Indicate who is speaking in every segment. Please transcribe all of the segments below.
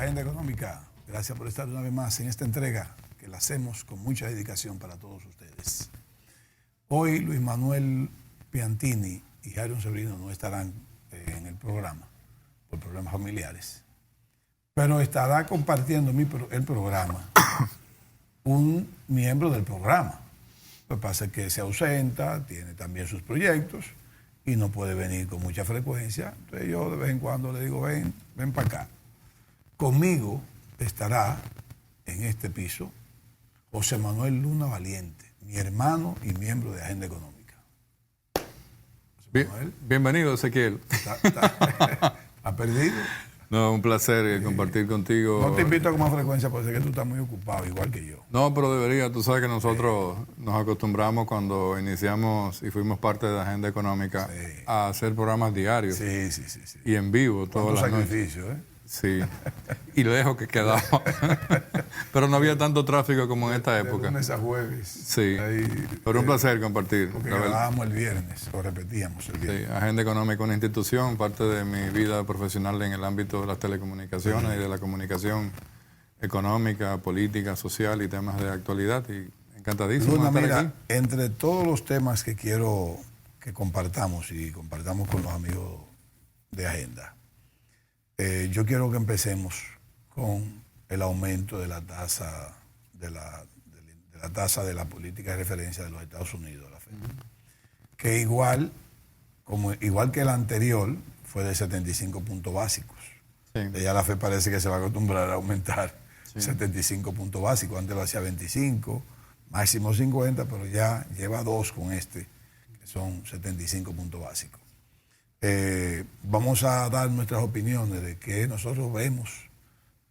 Speaker 1: Agenda Económica, gracias por estar una vez más en esta entrega que la hacemos con mucha dedicación para todos ustedes. Hoy Luis Manuel Piantini y Jairo Severino no estarán en el programa por problemas familiares, pero estará compartiendo el programa un miembro del programa. Lo que pasa es que se ausenta, tiene también sus proyectos y no puede venir con mucha frecuencia. Entonces yo de vez en cuando le digo, ven para acá. Conmigo estará en este piso José Manuel Luna Valiente, mi hermano y miembro de Agenda Económica.
Speaker 2: Bienvenido, Ezequiel.
Speaker 1: ¿Ha perdido?
Speaker 2: No, un placer compartir contigo.
Speaker 1: No te invito con más frecuencia porque sé que tú estás muy ocupado, igual que yo.
Speaker 2: No, pero debería. Tú sabes que nosotros nos acostumbramos cuando iniciamos y fuimos parte de la Agenda Económica a hacer programas diarios.
Speaker 1: Sí.
Speaker 2: Y en vivo todas las noches.
Speaker 1: Sacrificio, ¿eh?
Speaker 2: Sí, y lejos que quedaba. Pero no había tanto tráfico como en esta época.
Speaker 1: De lunes a jueves.
Speaker 2: Sí, pero un placer compartir.
Speaker 1: Porque grabábamos el viernes, lo repetíamos el viernes.
Speaker 2: Sí, Agenda Económica, una institución, parte de mi vida profesional en el ámbito de las telecomunicaciones y de la comunicación económica, política, social y temas de actualidad. Y encantadísimo
Speaker 1: Luna,
Speaker 2: de estar
Speaker 1: mira,
Speaker 2: aquí.
Speaker 1: entre todos los temas que quiero que compartamos y compartamos con los amigos de Agenda, yo quiero que empecemos con el aumento de la tasa de la política de referencia de los Estados Unidos, la FED, que igual que el anterior fue de 75 puntos básicos.
Speaker 2: Sí.
Speaker 1: Ya la FED parece que se va a acostumbrar a aumentar 75 puntos básicos. Antes lo hacía 25, máximo 50, pero ya lleva 2 con que son 75 puntos básicos. Vamos a dar nuestras opiniones de qué nosotros vemos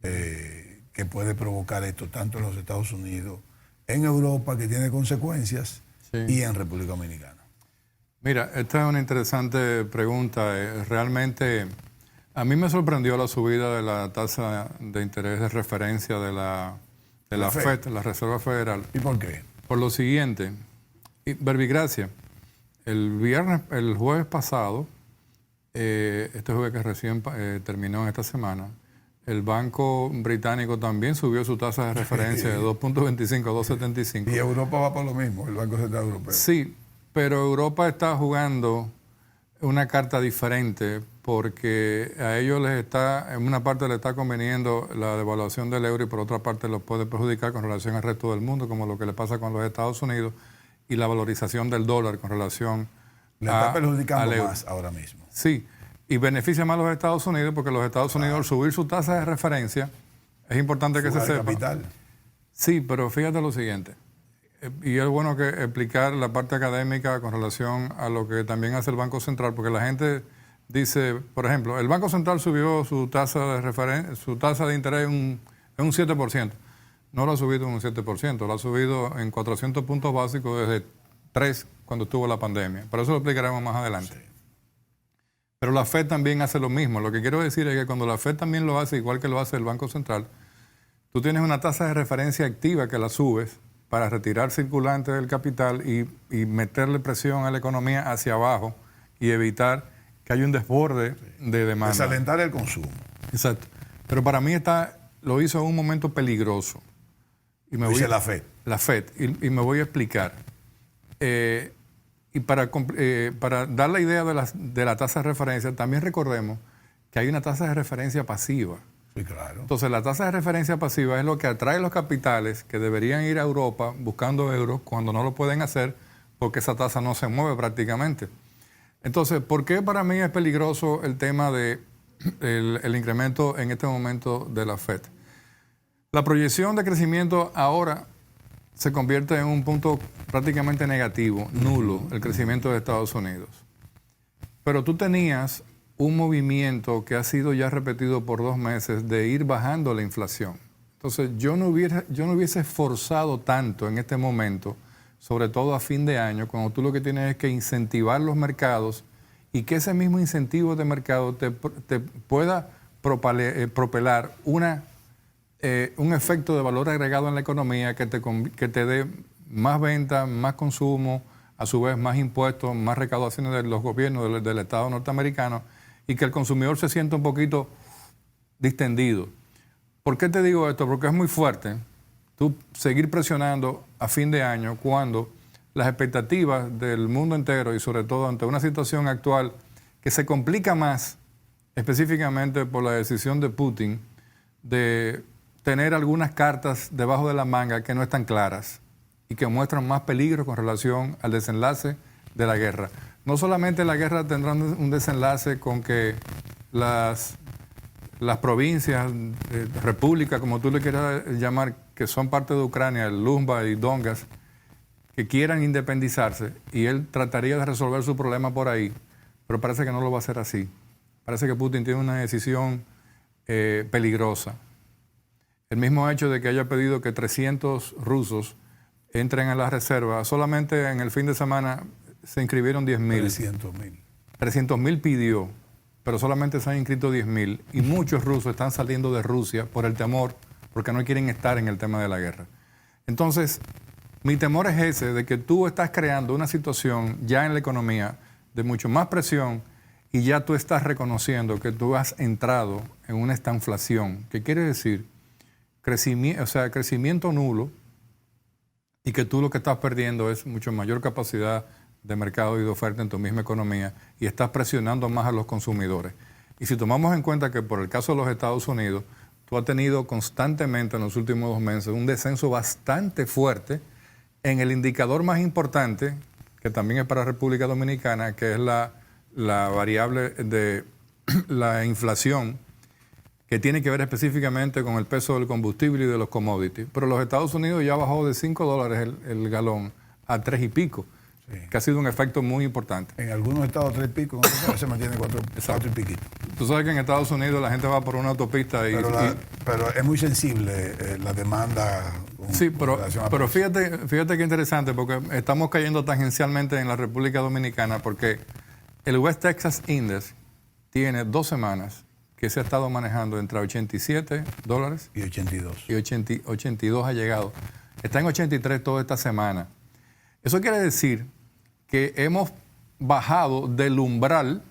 Speaker 1: que puede provocar esto tanto en los Estados Unidos, en Europa, que tiene consecuencias, y en República Dominicana.
Speaker 2: Mira, esta es una interesante pregunta. Realmente a mí me sorprendió la subida de la tasa de interés de referencia de la FED, la Reserva Federal.
Speaker 1: ¿Y por qué?
Speaker 2: Por lo siguiente, verbigracia, el jueves pasado, este jueves que recién terminó en esta semana, el Banco Británico también subió su tasa de referencia de 2.25 a 2.75.
Speaker 1: Y Europa va por lo mismo, el Banco Central Europeo.
Speaker 2: Sí, pero Europa está jugando una carta diferente porque a ellos en una parte les está conveniendo la devaluación del euro y por otra parte los puede perjudicar con relación al resto del mundo, como lo que le pasa con los Estados Unidos y la valorización del dólar con relación
Speaker 1: le está perjudicando
Speaker 2: al euro.
Speaker 1: más ahora mismo.
Speaker 2: Sí, y beneficia más a los Estados Unidos porque los Estados Unidos al subir su tasa de referencia, es importante que se sepa.
Speaker 1: Capital.
Speaker 2: Sí, pero fíjate lo siguiente, y es bueno que explicar la parte académica con relación a lo que también hace el Banco Central, porque la gente dice, por ejemplo, el Banco Central subió su tasa de interés en un 7%. No lo ha subido en un 7%, lo ha subido en 400 puntos básicos desde 3 cuando estuvo la pandemia. Pero eso lo explicaremos más adelante. Sí. Pero la FED también hace lo mismo. Lo que quiero decir es que cuando la FED también lo hace, igual que lo hace el Banco Central, tú tienes una tasa de referencia activa que la subes para retirar circulante del capital y meterle presión a la economía hacia abajo y evitar que haya un desborde de demanda.
Speaker 1: Desalentar el consumo.
Speaker 2: Exacto. Pero para mí lo hizo en un momento peligroso.
Speaker 1: Dice la FED.
Speaker 2: La FED. Y me voy a explicar. Y para dar la idea de la tasa de referencia, también recordemos que hay una tasa de referencia pasiva.
Speaker 1: Sí, claro.
Speaker 2: Entonces, la tasa de referencia pasiva es lo que atrae los capitales que deberían ir a Europa buscando euros cuando no lo pueden hacer porque esa tasa no se mueve prácticamente. Entonces, ¿por qué para mí es peligroso el tema del incremento en este momento de la FED? La proyección de crecimiento ahora se convierte en un punto prácticamente negativo, nulo, el crecimiento de Estados Unidos. Pero tú tenías un movimiento que ha sido ya repetido por 2 meses de ir bajando la inflación. Entonces, yo no hubiese esforzado tanto en este momento, sobre todo a fin de año, cuando tú lo que tienes es que incentivar los mercados y que ese mismo incentivo de mercado te pueda propelar un efecto de valor agregado en la economía que te dé más venta, más consumo, a su vez más impuestos, más recaudaciones de los gobiernos del Estado norteamericano y que el consumidor se sienta un poquito distendido. ¿Por qué te digo esto? Porque es muy fuerte tú seguir presionando a fin de año cuando las expectativas del mundo entero y sobre todo ante una situación actual que se complica más específicamente por la decisión de Putin de tener algunas cartas debajo de la manga que no están claras y que muestran más peligro con relación al desenlace de la guerra. No solamente la guerra tendrá un desenlace con que las provincias, repúblicas, como tú le quieras llamar, que son parte de Ucrania, el Lumba y Donbass, que quieran independizarse, y él trataría de resolver su problema por ahí, pero parece que no lo va a hacer así. Parece que Putin tiene una decisión peligrosa. El mismo hecho de que haya pedido que 300 rusos entren a la reserva, solamente en el fin de semana se inscribieron 10.000.
Speaker 1: 300.000.
Speaker 2: 300.000 pidió, pero solamente se han inscrito 10.000 y muchos rusos están saliendo de Rusia por el temor, porque no quieren estar en el tema de la guerra. Entonces, mi temor es ese, de que tú estás creando una situación ya en la economía de mucho más presión y ya tú estás reconociendo que tú has entrado en una estanflación, que quiere decir crecimiento nulo, y que tú lo que estás perdiendo es mucho mayor capacidad de mercado y de oferta en tu misma economía y estás presionando más a los consumidores. Y si tomamos en cuenta que por el caso de los Estados Unidos, tú has tenido constantemente en los últimos 2 meses un descenso bastante fuerte en el indicador más importante, que también es para República Dominicana, que es la variable de la inflación, que tiene que ver específicamente con el peso del combustible y de los commodities. Pero los Estados Unidos ya bajó de $5 el galón a 3 y pico, sí, que ha sido un efecto muy importante.
Speaker 1: En algunos estados 3 y pico, en otros se mantiene 4 y piquito.
Speaker 2: Tú sabes que en Estados Unidos la gente va por una autopista y...
Speaker 1: Pero es muy sensible la demanda.
Speaker 2: Sí, pero fíjate qué interesante, porque estamos cayendo tangencialmente en la República Dominicana, porque el West Texas Index tiene 2 semanas que se ha estado manejando entre $87
Speaker 1: y 82.
Speaker 2: Y 82 ha llegado. Está en 83 toda esta semana. Eso quiere decir que hemos bajado del umbral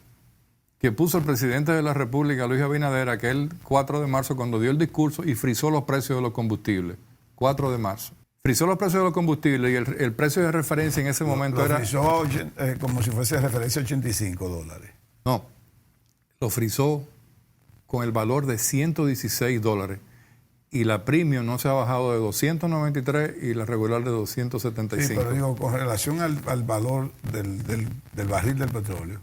Speaker 2: que puso el presidente de la República, Luis Abinader, aquel 4 de marzo, cuando dio el discurso y frizó los precios de los combustibles. 4 de marzo. Frizó los precios de los combustibles y el precio de referencia en ese momento era...
Speaker 1: Lo frizó como si fuese de referencia $85.
Speaker 2: No, lo frizó con el valor de $116 y la premium no se ha bajado de 293 y la regular de 275.
Speaker 1: Sí, pero digo, con relación al valor del barril del petróleo,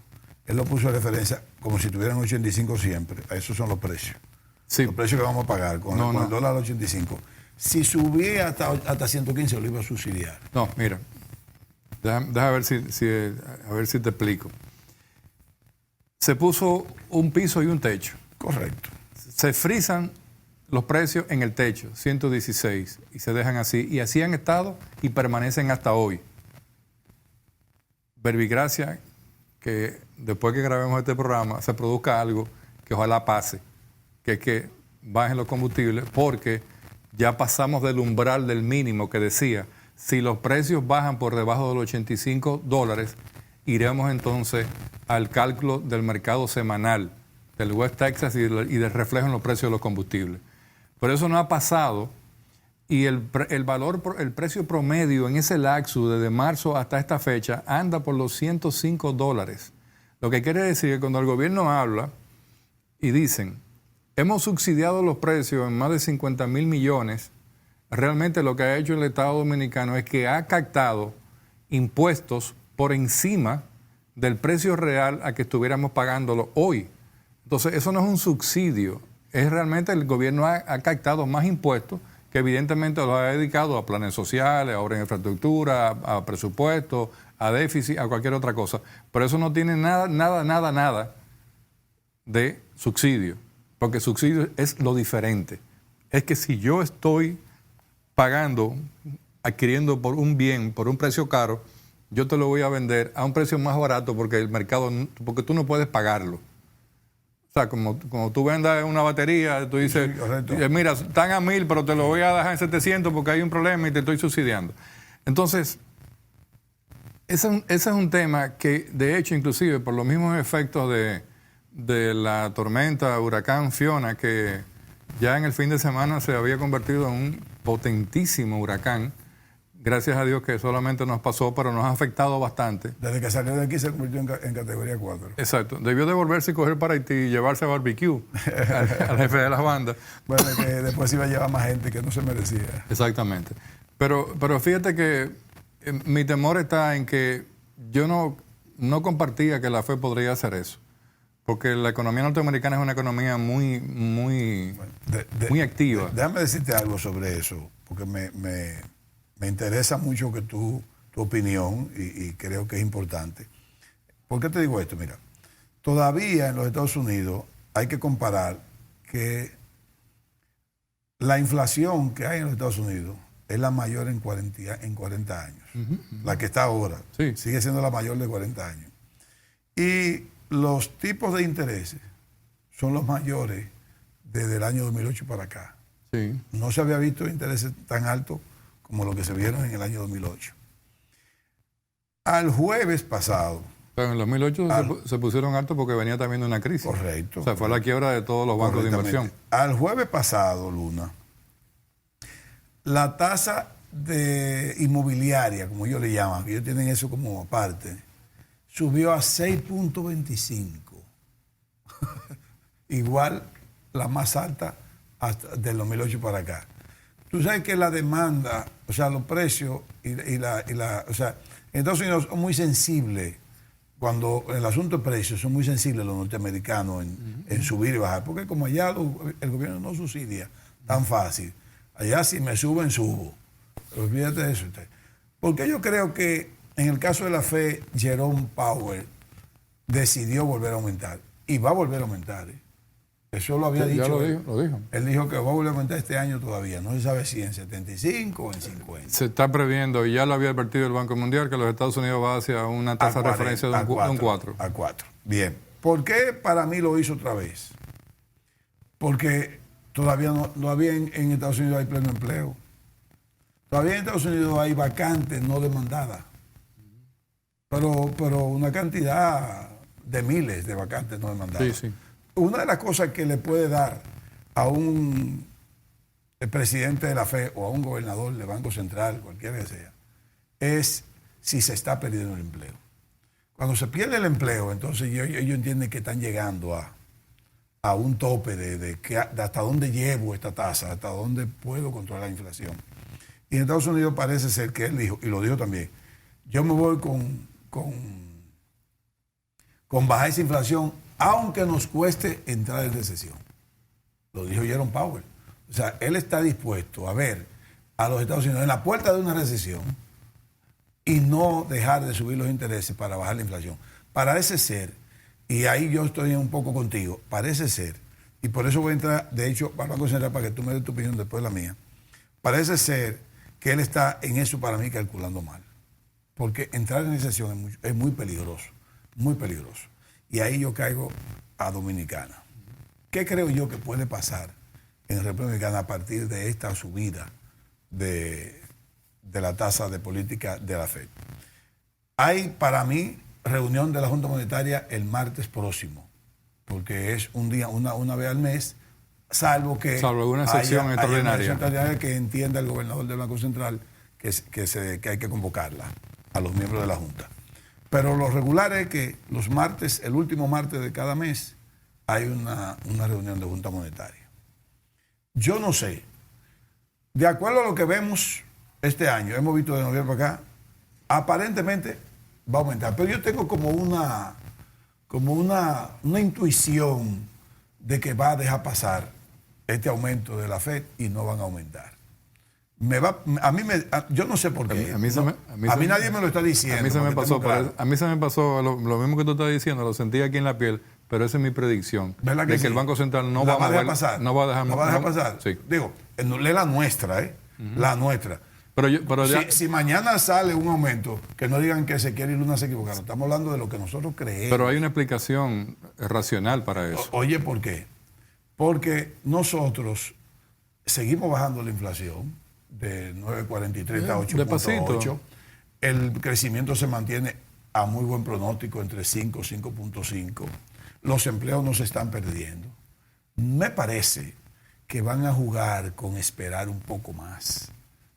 Speaker 1: él lo puso de referencia como si tuvieran 85 siempre. Esos son los precios. Sí. Los precios que vamos a pagar con el dólar a 85. Si subía hasta 115, lo iba a subsidiar.
Speaker 2: No, mira, deja ver a ver si te explico. Se puso un piso y un techo.
Speaker 1: Correcto.
Speaker 2: Se frizan los precios en el techo, 116, y se dejan así. Y así han estado y permanecen hasta hoy. Verbigracia, que después que grabemos este programa se produzca algo que ojalá pase, que es que bajen los combustibles, porque ya pasamos del umbral del mínimo que decía, si los precios bajan por debajo de los $85, iremos entonces al cálculo del mercado semanal del West Texas y del reflejo en los precios de los combustibles. Pero eso no ha pasado y el precio promedio en ese lapso desde marzo hasta esta fecha anda por los $105. Lo que quiere decir que cuando el gobierno habla y dicen, hemos subsidiado los precios en más de 50,000 millones, realmente lo que ha hecho el Estado Dominicano es que ha captado impuestos por encima del precio real a que estuviéramos pagándolo hoy. Entonces, eso no es un subsidio, es realmente el gobierno ha captado más impuestos que evidentemente los ha dedicado a planes sociales, a obras de infraestructura, a presupuesto, a déficit, a cualquier otra cosa. Pero eso no tiene nada de subsidio, porque subsidio es lo diferente. Es que si yo estoy pagando, adquiriendo por un bien, por un precio caro, yo te lo voy a vender a un precio más barato porque el mercado, porque tú no puedes pagarlo. O sea, como tú vendas una batería, tú dices, sí, mira, están a 1,000, pero te lo voy a dejar en 700 porque hay un problema y te estoy subsidiando. Entonces, ese es un tema que, de hecho, inclusive por los mismos efectos de la tormenta huracán Fiona que ya en el fin de semana se había convertido en un potentísimo huracán. Gracias a Dios que solamente nos pasó, pero nos ha afectado bastante.
Speaker 1: Desde que salió de aquí se convirtió en categoría 4.
Speaker 2: Exacto. Debió devolverse y coger para Haití y llevarse a barbecue al jefe de las bandas.
Speaker 1: Bueno, que después iba a llevar más gente que no se merecía.
Speaker 2: Exactamente. Pero fíjate que mi temor está en que yo no compartía que la FED podría hacer eso. Porque la economía norteamericana es una economía muy activa.
Speaker 1: Déjame decirte algo sobre eso, porque me interesa mucho que tu opinión y creo que es importante. ¿Por qué te digo esto? Mira, todavía en los Estados Unidos hay que comparar que la inflación que hay en los Estados Unidos es la mayor en 40 años. La que está ahora.
Speaker 2: Sí.
Speaker 1: Sigue siendo la mayor de 40 años. Y los tipos de intereses son los mayores desde el año 2008 para acá.
Speaker 2: Sí.
Speaker 1: No se había visto intereses tan altos como los que se vieron en el año 2008. Al jueves pasado...
Speaker 2: Pero en el 2008 se pusieron altos porque venía también de una crisis.
Speaker 1: Correcto.
Speaker 2: O sea, fue la quiebra de todos los bancos de inversión.
Speaker 1: Al jueves pasado, Luna, la tasa de inmobiliaria, como ellos le llaman, que ellos tienen eso como aparte, subió a 6.25. Igual la más alta hasta del 2008 para acá. Tú sabes que la demanda, o sea, los precios o sea, en Estados Unidos son muy sensibles, cuando el asunto de precios son muy sensibles los norteamericanos en subir y bajar, porque como allá el gobierno no subsidia tan fácil, allá si me suben, subo. Olvídate de eso usted. Porque yo creo que en el caso de la FED, Jerome Powell decidió volver a aumentar, y va a volver a aumentar, ¿eh? Eso lo había dicho.
Speaker 2: Ya lo dijo.
Speaker 1: Él dijo que va a volver a aumentar este año todavía. No se sabe si en 75 o en 50.
Speaker 2: Se está previendo, y ya lo había advertido el Banco Mundial, que los Estados Unidos va hacia una tasa de referencia de un 4.
Speaker 1: A 4. Bien. ¿Por qué para mí lo hizo otra vez? Porque todavía en Estados Unidos hay pleno empleo. Todavía en Estados Unidos hay vacantes no demandadas. Pero una cantidad de miles de vacantes no demandadas.
Speaker 2: Sí, sí.
Speaker 1: Una de las cosas que le puede dar a el presidente de la FED o a un gobernador del Banco Central, cualquiera que sea, es si se está perdiendo el empleo. Cuando se pierde el empleo, entonces ellos entienden que están llegando a un tope de hasta dónde llevo esta tasa, hasta dónde puedo controlar la inflación. Y en Estados Unidos parece ser que él dijo, y lo dijo también, yo me voy con bajar esa inflación, aunque nos cueste entrar en recesión. Lo dijo Jerome Powell. O sea, él está dispuesto a ver a los Estados Unidos en la puerta de una recesión y no dejar de subir los intereses para bajar la inflación. Parece ser, y ahí yo estoy un poco contigo, parece ser, y por eso voy a entrar, de hecho, vamos a concentrar para que tú me des tu opinión después de la mía, parece ser que él está en eso para mí calculando mal. Porque entrar en recesión es muy peligroso, muy peligroso. Y ahí yo caigo a Dominicana. ¿Qué creo yo que puede pasar en República Dominicana a partir de esta subida de la tasa de política de la FED? Hay para mí reunión de la Junta Monetaria el martes próximo, porque es un día, una vez al mes, salvo
Speaker 2: alguna excepción extraordinaria.
Speaker 1: Una extraordinaria que entienda el gobernador del Banco Central que hay que convocarla a los miembros de la Junta. Pero lo regular es que los martes, el último martes de cada mes, hay una reunión de Junta Monetaria. Yo no sé, de acuerdo a lo que vemos este año, hemos visto de noviembre para acá, aparentemente va a aumentar. Pero yo tengo como una intuición de que va a dejar pasar este aumento de la FED y no van a aumentar. Yo no sé por qué. A mí nadie me lo está diciendo.
Speaker 2: A mí se me pasó lo mismo que tú estás diciendo, lo sentí aquí en la piel, pero esa es mi predicción.
Speaker 1: ¿Verdad que
Speaker 2: de
Speaker 1: sí?
Speaker 2: Que el Banco Central no va a dejar pasar.
Speaker 1: No va a dejar pasar.
Speaker 2: Sí.
Speaker 1: Digo, no es la nuestra, la nuestra.
Speaker 2: Pero
Speaker 1: si mañana sale un aumento, que no digan que se quiere ir una se equivocaron. Estamos hablando de lo que nosotros creemos.
Speaker 2: Pero hay una explicación racional para eso.
Speaker 1: Oye, ¿por qué? Porque nosotros seguimos bajando la inflación de 9.43 a 8.8. El crecimiento se mantiene a muy buen pronóstico entre 5 y 5.5. Los empleos no se están perdiendo. Me parece que van a jugar con esperar un poco más.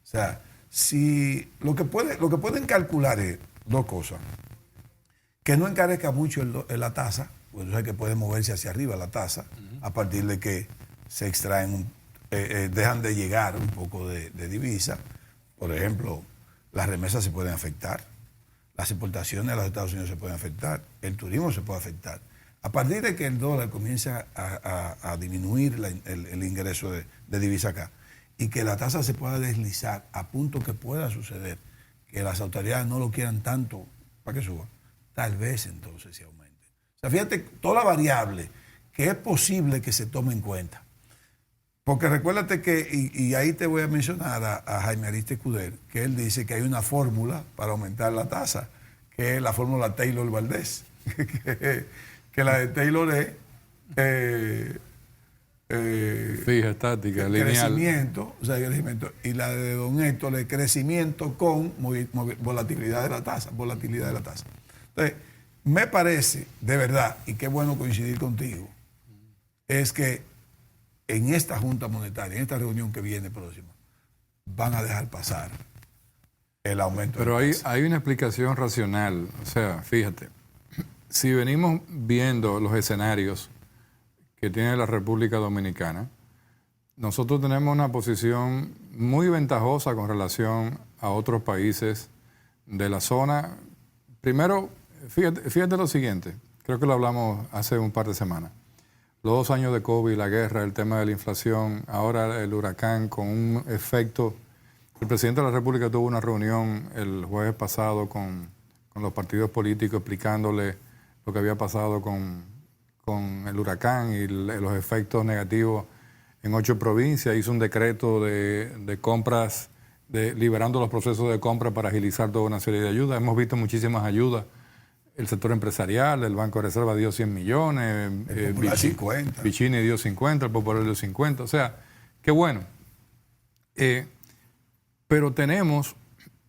Speaker 1: O sea, si lo que pueden calcular es dos cosas. Que no encarezca mucho la tasa, pues tú sabes que puede moverse hacia arriba la tasa, a partir de que se extraen, dejan de llegar un poco de divisa. Por ejemplo, las remesas se pueden afectar, las exportaciones a los Estados Unidos se pueden afectar, el turismo se puede afectar. A partir de que el dólar comienza a disminuir el ingreso de divisa acá y que la tasa se pueda deslizar a punto que pueda suceder que las autoridades no lo quieran tanto para que suba, tal vez entonces se aumente. O sea, fíjate, toda la variable que es posible que se tome en cuenta. Porque recuérdate que, y ahí te voy a mencionar a Jaime Ariste Escudero, que él dice que hay una fórmula para aumentar la tasa, que es la fórmula Taylor-Valdez. que la de Taylor es
Speaker 2: fija, estática, lineal.
Speaker 1: Crecimiento, o sea, crecimiento. Y la de Don Héctor es crecimiento con volatilidad de la tasa. Entonces, me parece, de verdad, y qué bueno coincidir contigo, es que en esta Junta Monetaria, en esta reunión que viene próxima, van a dejar pasar el aumento
Speaker 2: Pero
Speaker 1: de la tasa.
Speaker 2: hay una explicación racional. O sea, fíjate, si venimos viendo los escenarios que tiene la República Dominicana, nosotros tenemos una posición muy ventajosa con relación a otros países de la zona. Primero, fíjate lo siguiente, creo que lo hablamos hace un par de semanas. Los 2 años de COVID, la guerra, el tema de la inflación, ahora el huracán con un efecto. El presidente de la República tuvo una reunión el jueves pasado con los partidos políticos explicándole lo que había pasado con el huracán y los efectos negativos en 8 provincias. Hizo un decreto de compras, liberando los procesos de compra para agilizar toda una serie de ayudas. Hemos visto muchísimas ayudas. El sector empresarial, el Banco de Reserva dio 100 millones,
Speaker 1: el Popular 50.
Speaker 2: Vicini dio 50, el Popular dio 50. O sea, qué bueno. Pero tenemos,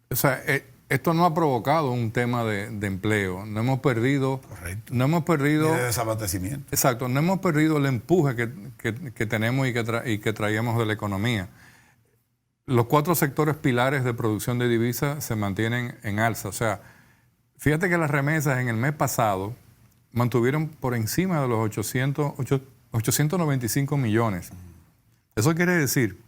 Speaker 2: o sea, esto no ha provocado un tema de empleo. No hemos perdido.
Speaker 1: Correcto.
Speaker 2: No hemos perdido.
Speaker 1: De desabastecimiento.
Speaker 2: Exacto. No hemos perdido el empuje que tenemos y que traíamos de la economía. Los 4 sectores pilares de producción de divisas se mantienen en alza. O sea, fíjate que las remesas en el mes pasado mantuvieron por encima de los 895 millones. Eso quiere decir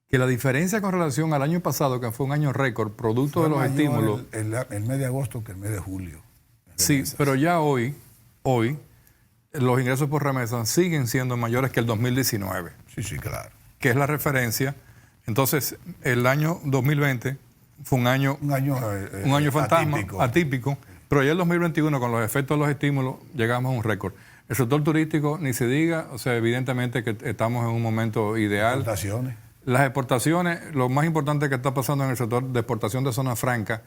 Speaker 2: que la diferencia con relación al año pasado, que fue un año récord, producto de los estímulos.
Speaker 1: El mes de agosto que el mes de julio.
Speaker 2: Sí, pero ya hoy, los ingresos por remesas siguen siendo mayores que el 2019.
Speaker 1: Sí, claro.
Speaker 2: Que es la referencia. Entonces, el año 2020 fue un año fantasma, atípico, pero ya el 2021, con los efectos de los estímulos, llegamos a un récord. El sector turístico, ni se diga, o sea, evidentemente que estamos en un momento ideal.
Speaker 1: Exportaciones.
Speaker 2: Las exportaciones, lo más importante que está pasando en el sector de exportación de zona franca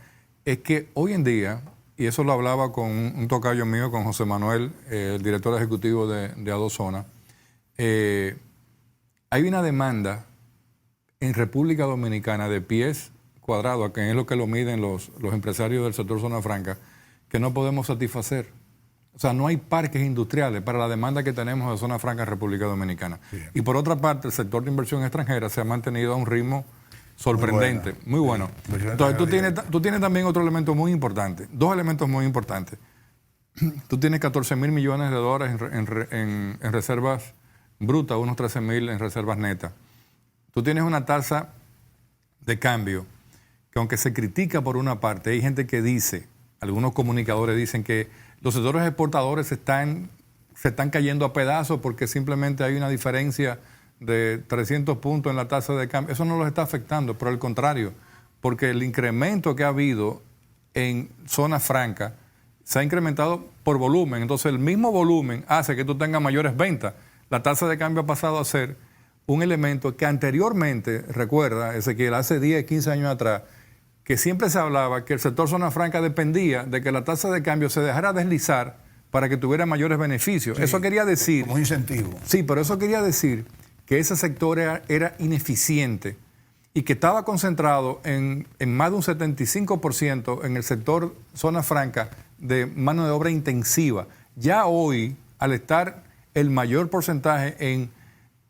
Speaker 2: es que hoy en día, y eso lo hablaba con un tocayo mío, con José Manuel, el director ejecutivo de Adozona, hay una demanda en República Dominicana de pies cuadrados, que es lo que lo miden los empresarios del sector zona franca, que no podemos satisfacer. O sea, no hay parques industriales para la demanda que tenemos de zona franca en República Dominicana. Sí. Y por otra parte, el sector de inversión extranjera se ha mantenido a un ritmo sorprendente, muy bueno. Entonces, tú tienes también otro elemento muy importante, 2 elementos muy importantes. Tú tienes 14.000 millones de dólares en reservas brutas, unos 13.000 en reservas netas. Tú tienes una tasa de cambio que, aunque se critica por una parte, hay gente que dice, algunos comunicadores dicen que los sectores exportadores se están cayendo a pedazos porque simplemente hay una diferencia de 300 puntos en la tasa de cambio. Eso no los está afectando, pero al contrario, porque el incremento que ha habido en zona franca se ha incrementado por volumen. Entonces, el mismo volumen hace que tú tengas mayores ventas. La tasa de cambio ha pasado a ser un elemento que anteriormente, recuerda, Ezequiel, hace 10, 15 años atrás, que siempre se hablaba que el sector zona franca dependía de que la tasa de cambio se dejara deslizar para que tuviera mayores beneficios. Sí, eso quería decir...
Speaker 1: Como incentivo.
Speaker 2: Sí, pero eso quería decir que ese sector era ineficiente y que estaba concentrado en más de un 75% en el sector zona franca de mano de obra intensiva. Ya hoy, al estar el mayor porcentaje en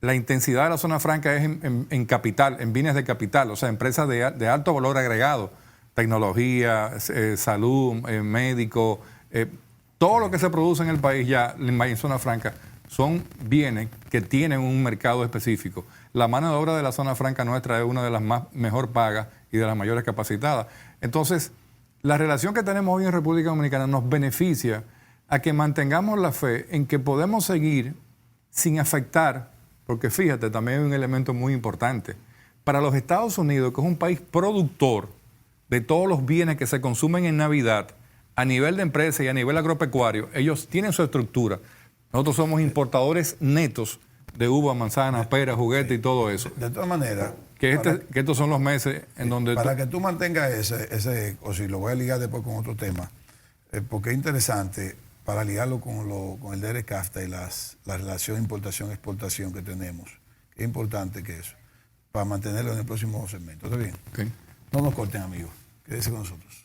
Speaker 2: La intensidad de la zona franca es en capital, en bienes de capital, o sea, empresas de alto valor agregado, tecnología, salud, médico, todo lo que se produce en el país ya en zona franca son bienes que tienen un mercado específico. La mano de obra de la zona franca nuestra es una de las mejor pagas y de las mayores capacitadas. Entonces, la relación que tenemos hoy en República Dominicana nos beneficia a que mantengamos la fe en que podemos seguir sin afectar, porque fíjate, también hay un elemento muy importante. Para los Estados Unidos, que es un país productor de todos los bienes que se consumen en Navidad, a nivel de empresa y a nivel agropecuario, ellos tienen su estructura. Nosotros somos importadores netos de uva, manzana, pera, juguete y todo eso.
Speaker 1: De todas maneras...
Speaker 2: Que estos son los meses en donde...
Speaker 1: Para que tú mantengas ese, o si lo voy a ligar después con otro tema, porque es interesante para ligarlo con el DERECAFTA y la relación importación-exportación que tenemos. Es importante que eso, para mantenerlo en el próximo segmento. ¿Está bien?
Speaker 2: Okay.
Speaker 1: No nos corten, amigos. Quédense con nosotros.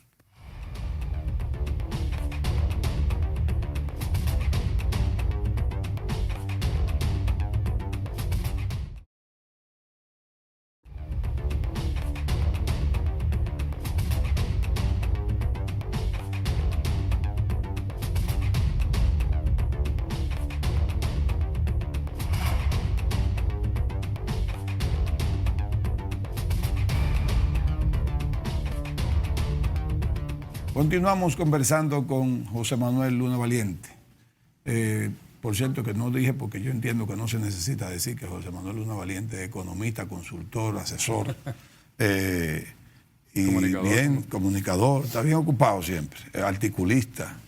Speaker 1: Continuamos conversando con José Manuel Luna Valiente. Por cierto, que no dije porque yo entiendo que no se necesita decir que José Manuel Luna Valiente es economista, consultor, asesor y comunicador, está bien ocupado siempre, articulista.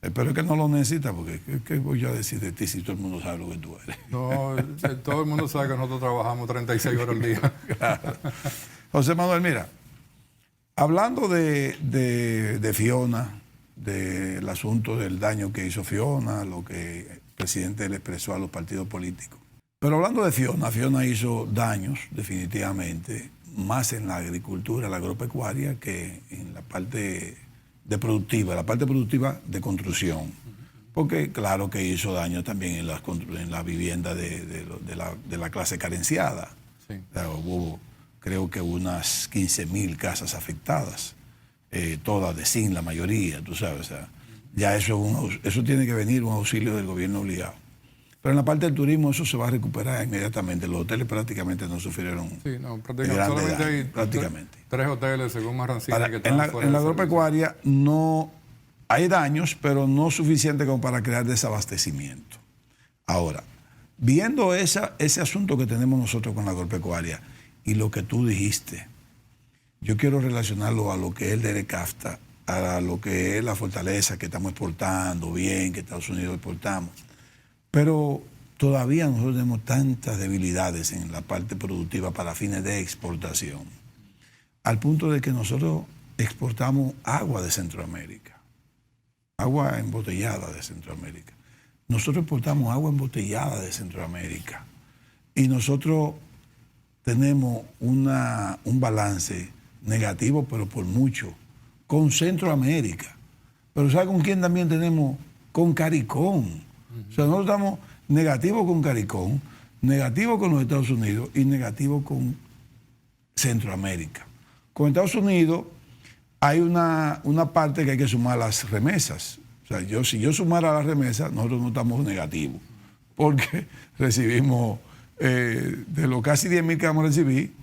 Speaker 1: Pero es que no lo necesita porque ¿qué voy yo a decir de ti si todo el mundo sabe lo que tú eres?
Speaker 2: No, todo el mundo sabe que nosotros trabajamos 36 horas al día.
Speaker 1: Claro. José Manuel, mira, hablando de Fiona, del asunto del daño que hizo Fiona, lo que el presidente le expresó a los partidos políticos. Pero hablando de Fiona, Fiona hizo daños definitivamente, más en la agricultura, la agropecuaria, que en la parte la parte productiva de construcción. Porque claro que hizo daño también en la vivienda de la clase carenciada. Sí. O sea, hubo creo que unas 15,000 casas afectadas, todas de zinc, la mayoría, tú sabes. O sea, ya eso tiene que venir un auxilio del gobierno obligado. Pero en la parte del turismo eso se va a recuperar inmediatamente. Los hoteles prácticamente no sufrieron.
Speaker 2: Sí, no, prácticamente hay
Speaker 1: prácticamente.
Speaker 2: 3 hoteles, según Marrancini, que
Speaker 1: están en la agropecuaria no hay daños, pero no suficiente como para crear desabastecimiento. Ahora, viendo ese asunto que tenemos nosotros con la agropecuaria, y lo que tú dijiste, yo quiero relacionarlo a lo que es el DERECAFTA, a lo que es la fortaleza que estamos exportando bien, que Estados Unidos exportamos. Pero todavía nosotros tenemos tantas debilidades en la parte productiva para fines de exportación, al punto de que nosotros exportamos agua de Centroamérica, agua embotellada de Centroamérica. Nosotros exportamos agua embotellada de Centroamérica y nosotros tenemos un balance negativo, pero por mucho, con Centroamérica. Pero ¿sabe con quién también tenemos? Con CARICOM. O sea, nosotros estamos negativos con CARICOM, negativos con los Estados Unidos y negativos con Centroamérica. Con Estados Unidos hay una parte que hay que sumar las remesas. O sea, si yo sumara las remesas, nosotros no estamos negativos, porque recibimos... de los casi 10,000 que vamos a recibir,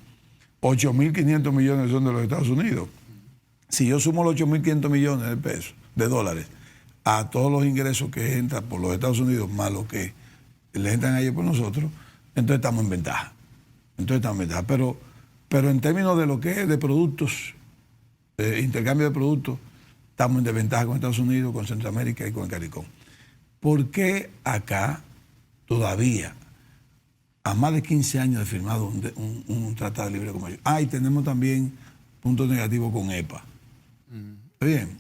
Speaker 1: 8.500 millones son de los Estados Unidos. Si yo sumo los 8.500 millones de pesos, de dólares, a todos los ingresos que entran por los Estados Unidos, más los que le entran a ellos por nosotros, entonces estamos en ventaja. Pero en términos de lo que es de productos, intercambio de productos, estamos en desventaja con Estados Unidos, con Centroamérica y con el CARICOM. ¿Por qué acá todavía, a más de 15 años de firmado un tratado de libre comercio? Y tenemos también puntos negativos con EPA. ¿Está bien?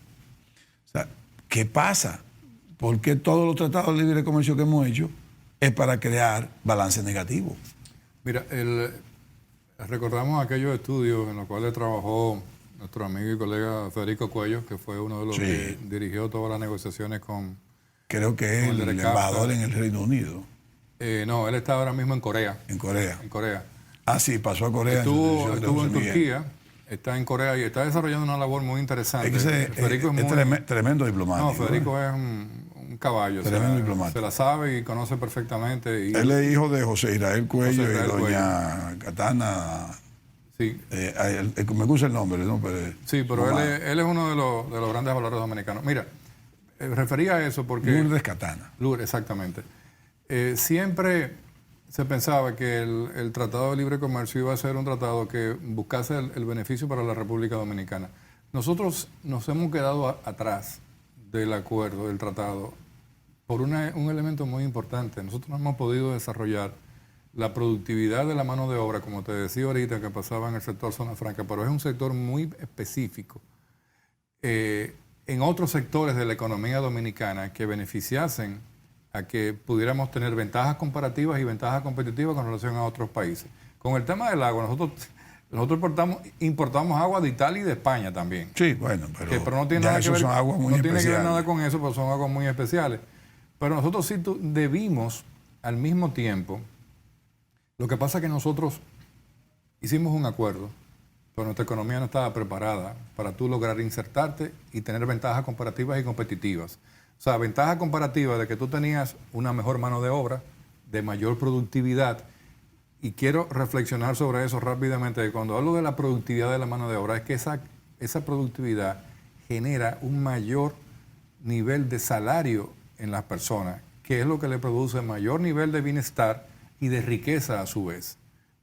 Speaker 1: O sea, ¿qué pasa? ¿Por qué todos los tratados de libre comercio que hemos hecho es para crear balance negativo?
Speaker 2: Mira, recordamos aquellos estudios en los cuales trabajó nuestro amigo y colega Federico Cuello, que fue uno de los que dirigió todas las negociaciones con...
Speaker 1: Creo que es el embajador en el Reino Unido.
Speaker 2: No, él está ahora mismo en Corea.
Speaker 1: En Corea.
Speaker 2: En Corea.
Speaker 1: Ah, sí, pasó a Corea.
Speaker 2: Estuvo en Turquía, está en Corea y está desarrollando una labor muy interesante.
Speaker 1: Federico es tremendo diplomático.
Speaker 2: No, Federico es un caballo.
Speaker 1: Tremendo diplomático.
Speaker 2: Se la sabe y conoce perfectamente. Y
Speaker 1: él es hijo de José Israel Cuello y doña Catana.
Speaker 2: Sí.
Speaker 1: Me gusta el nombre, ¿no?
Speaker 2: Sí, pero él es uno de los grandes valores dominicanos. Mira, refería a eso porque...
Speaker 1: Lourdes Catana.
Speaker 2: Lourdes, exactamente. Siempre se pensaba que el Tratado de Libre Comercio iba a ser un tratado que buscase el beneficio para la República Dominicana. Nosotros nos hemos quedado atrás del acuerdo, del tratado, por un elemento muy importante. Nosotros no hemos podido desarrollar la productividad de la mano de obra, como te decía ahorita, que pasaba en el sector Zona Franca, pero es un sector muy específico. En otros sectores de la economía dominicana que beneficiasen a que pudiéramos tener ventajas comparativas y ventajas competitivas con relación a otros países. Con el tema del agua, nosotros importamos agua de Italia y de España también.
Speaker 1: Sí, bueno, pero
Speaker 2: no tiene nada que ver,
Speaker 1: son aguas muy
Speaker 2: no tiene que ver
Speaker 1: especiales.
Speaker 2: nada con eso, pero son aguas muy especiales. Pero nosotros sí debimos, al mismo tiempo, lo que pasa es que nosotros hicimos un acuerdo, pero nuestra economía no estaba preparada para tú lograr insertarte y tener ventajas comparativas y competitivas. O sea, ventaja comparativa de que tú tenías una mejor mano de obra, de mayor productividad. Y quiero reflexionar sobre eso rápidamente. Cuando hablo de la productividad de la mano de obra, es que esa productividad genera un mayor nivel de salario en las personas, que es lo que le produce mayor nivel de bienestar y de riqueza a su vez.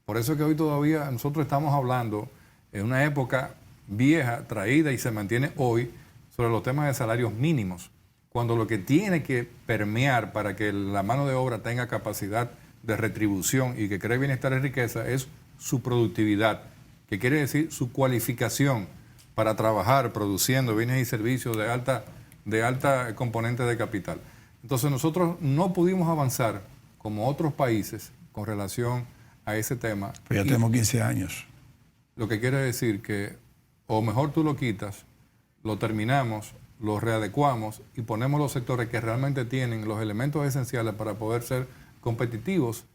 Speaker 2: Por eso es que hoy todavía nosotros estamos hablando en una época vieja, traída y se mantiene hoy sobre los temas de salarios mínimos, cuando lo que tiene que permear para que la mano de obra tenga capacidad de retribución y que cree bienestar y riqueza es su productividad, que quiere decir su cualificación para trabajar produciendo bienes y servicios de alta componente de capital. Entonces nosotros no pudimos avanzar como otros países con relación a ese tema.
Speaker 1: Pero ya tenemos 15 años.
Speaker 2: Lo que quiere decir que o mejor tú lo quitas, lo terminamos, lo readecuamos y ponemos los sectores que realmente tienen los elementos esenciales para poder ser competitivos,